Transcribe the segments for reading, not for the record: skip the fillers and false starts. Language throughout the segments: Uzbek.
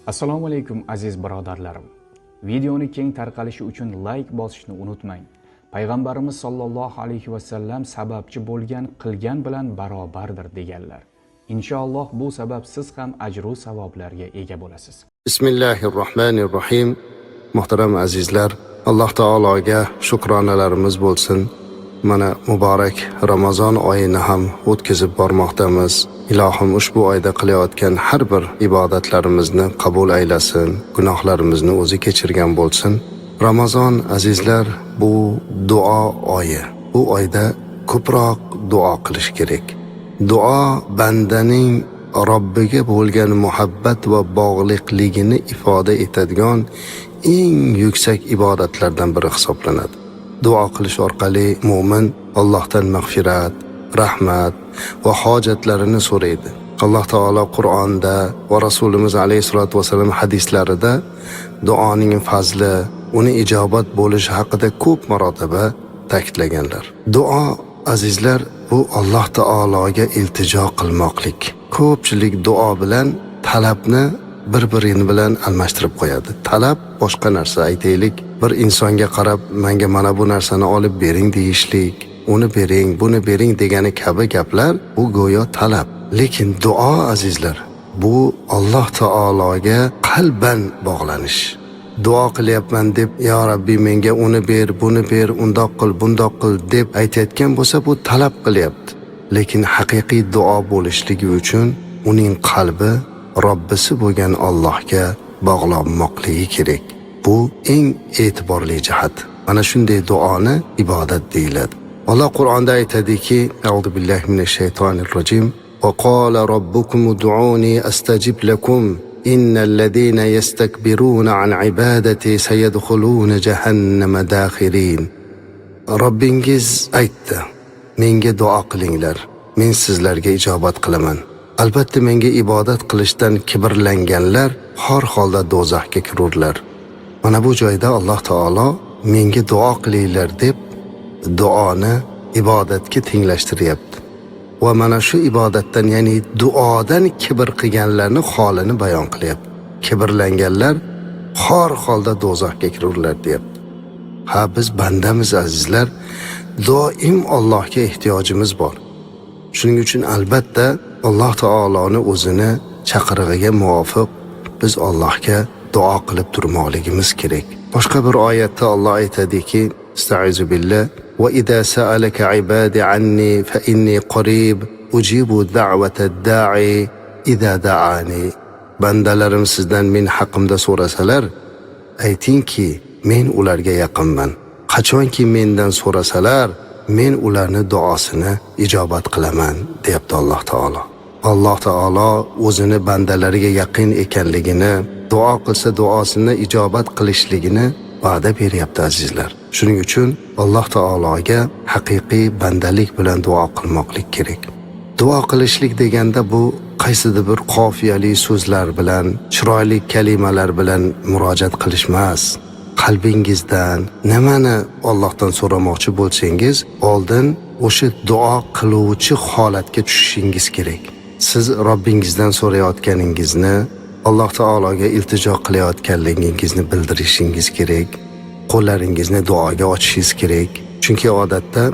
Assalomu alaykum aziz birodarlarim. Videoni keng tarqalishi uchun like bosishni unutmang. Payg'ambarimiz sollallohu alayhi va sallam sababchi bo'lgan qilgan bilan barobardir deganlar. Inshaalloh bu sabab siz ham ajru savoblarga ega bo'lasiz. Bismillahirrohmanirrohim. Muhtaram azizlar, Alloh taologa shukronalarimiz bo'lsin. Mana muborak Ramazon oyini ham o'tkazib bormoqdamiz. Ilohim ushbu oyda qilayotgan har bir ibodatlarimizni qabul aylasin, gunohlarimizni o'zi kechirgan bo'lsin. Ramazon azizlar bu duo oyi. Bu oyda ko'proq duo qilish kerak. Duo bandaning Robbiga bo'lgan muhabbat va bog'liqligini ifoda etadigan eng yuksak ibodatlardan biri hisoblanadi. Duo qilish orqali mu'min Allohdan mag'firat, rahmat va hojatlarini so'raydi. Alloh taolo Qur'onda va Rasulimiz alayhisolatu vasallam hadislarida duoning fazli, uni ijobat bo'lishi haqida ko'p marotaba ta'kidlaganlar. Duo azizlar bu Alloh taologa iltijo qilmoqlik. Ko'pchilik duo bilan talabni bir-birini bilan almashtirib qo'yadi. Talab boshqa narsa, aytaylik, bir insonga qarab menga mana bu narsani olib bering deyishlik, uni bering, buni bering degani kabi gaplar bu go'yo talab. Lekin duo azizlar bu Alloh taologa qalban bog'lanish. Duo qilyapman deb ya Rabbi menga uni ber, buni ber, undoq qil, bundoq qil deb aytayotgan bo'lsa bu talab qilyapti. Lekin haqiqiy duo bo'lishligi uchun uning qalbi Robbisi bo'lgan Allohga bog'lanmoqligi kerak. Bu eng e'tiborli jihat. Mana shunday duoni ibodat deyiladi. Alloh Qur'onda aytadiki, A'udhu billahi minash shaytonir rojim. Va qala robbukum ud'uni astajib lakum innal ladina yastakbiruna an ibadati sayadkhuluna jahannama dakhirin. Robbingiz aytdi, menga duo qilinglar, men sizlarga ijobat qilaman. Albatta menga ibodat qilishdan kibrlanganlar har holda do'zaxga kirurlar. Mana bu joyda Alloh taolo menga duo qilinglar deb duoni ibodatga tenglashtiryapti. Va mana shu ibodatdan, ya'ni duodan kibr qilganlarning holini bayon qilyapti. Kibrlanganlar har holda do'zaxga kirurlar deyapti. Ha, biz bandamiz azizlar, doim Allohga ehtiyojimiz bor. Shuning uchun albatta Alloh taoloni o'zini chaqirig'iga muvofiq biz Allohga duo qilib turmoqligimiz kerak. Boshqa bir oyatda Alloh aytadiki, Estaizu billah va idza sa'alaka ibadi anni fa inni qarib ujibu da'vatad da'i idza da'ani. Bandalarim sizdan men haqimda so'rasalar, aytingki men ularga yaqinman. Qachonki mendan so'rasalar, men ularni duosini ijobat qilaman, deyapti Alloh taolo. Alloh taolo o'zini bandalariga yaqin ekanligini, duo qilsa duosini ijobat qilishligini va'da beryapti azizlar. Shuning uchun Alloh taologa haqiqiy bandalik bilan duo qilmoqlik kerak. Duo qilishlik deganda bu qaysidir bir qofiyali so'zlar bilan, chiroyli kalimalar bilan murojaat qilish emas. Qalbingizdan nimani Allohdan so'ramoqchi bo'lsangiz, oldin o'sha duo qiluvchi holatga tushishingiz kerak. Siz Robbingizdan so'rayotganingizni, Alloh taologa iltijo qilayotganligingizni bildirishingiz kerak. Qo'llaringizni duoga ochishingiz kerak. Chunki odatda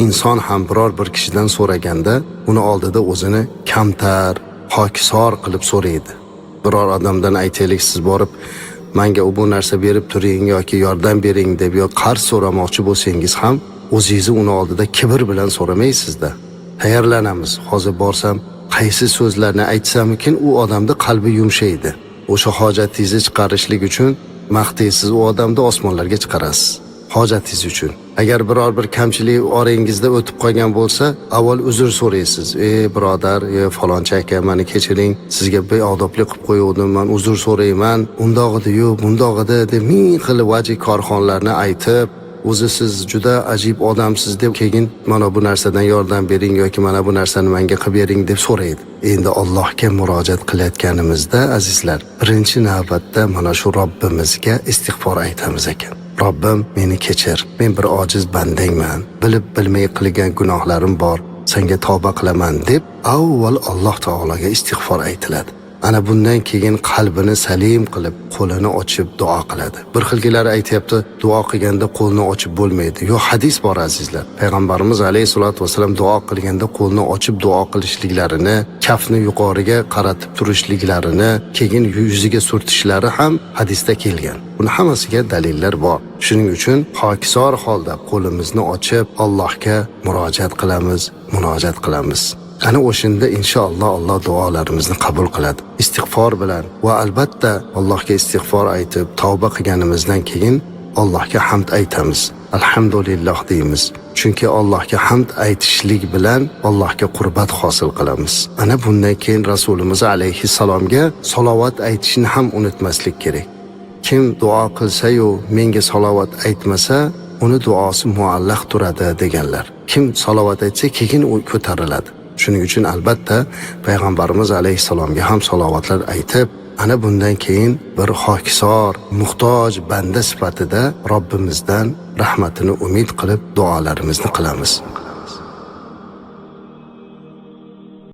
inson ham biror bir kishidan so'raganda uni oldida o'zini kamtar, hokisor qilib so'raydi. Biror odamdan aytaylik, siz borib menga bu narsa berib turing yoki yordam bering deb yo qarz so'ramoqchi bo'lsangiz ham o'zingizni uni oldida kibr bilan so'ramaysizda. Tayyorlanamiz. Hozir borsam qaysi so'zlarni aytsamikin u odamda qalbi yumshaydi. O'sha hojatingizni chiqarishlik uchun maqtaysiz, u odamni osmonlarga chiqarasiz. Hojatingiz uchun. Agar biror bir kamchilik orangizda o'tib qolgan bo'lsa, avval uzr so'raysiz. Birodar, falonchi aka, meni kechiring, sizga beodoblik qilib qo'ygandim, men uzr so'rayman. Undoq edi-yu, bundoq edi deb ming xil vaji korxonlarni aytib, o'zi siz juda ajib odamsiz deb keyin mana bu narsadan yordam bering yoki mana bu narsani menga qilib bering deb so'raydi. Endi Allohga murojaat qilayotganimizda azizlar, birinchi navbatda mana shu Robbimizga istig'for aytamiz ekan. Robbim, meni kechir. Men bir ojiz bandangman. Bilib bilmay qilgan gunohlarim bor. Senga tavba qilaman deb avval Alloh taologa istig'for aytiladi. ana bundan keyin qalbini salim qilib, qo'lini ochib duo qiladi. Bir xilgilari aytayapti, duo qilganda qo'lni ochib bo'lmaydi. Yo'q, hadis bor azizlar. Payg'ambarimiz alayhisolatu vasallam duo qilganda qo'lni ochib duo qilishliklarini, kafni yuqoriga qaratib turishliklarini, keyin yuziga surtishlari ham hadisda kelgan. Buni hammasiga dalillar bor. Shuning uchun pokisor holda qo'limizni ochib Allohga murojaat qilamiz. Ana o'shanda inshaalloh Alloh duolarimizni qabul qiladi. Istig'for bilan va albatta Allohga istig'for aytib, tavba qilganimizdan keyin Allohga hamd aytamiz. Alhamdulillah deymiz. Chunki Allohga hamd aytishlik bilan Allohga qurbat hosil qilamiz. Ana bundan keyin Rasulimiz alayhissalomga salovat aytishni ham unutmaslik kerak. Kim duo qilsa-yu menga salovat aytmasa, uni duosi muallaq turadi deganlar. Kim salovat aytsa, keyin u ko'tariladi. Shuning uchun albatta payg'ambarimiz alayhissalomga ham salovatlar aytib, ana bundan keyin bir xokisor, muhtoj banda sifatida Robbimizdan rahmatini umid qilib duolarimizni qilamiz.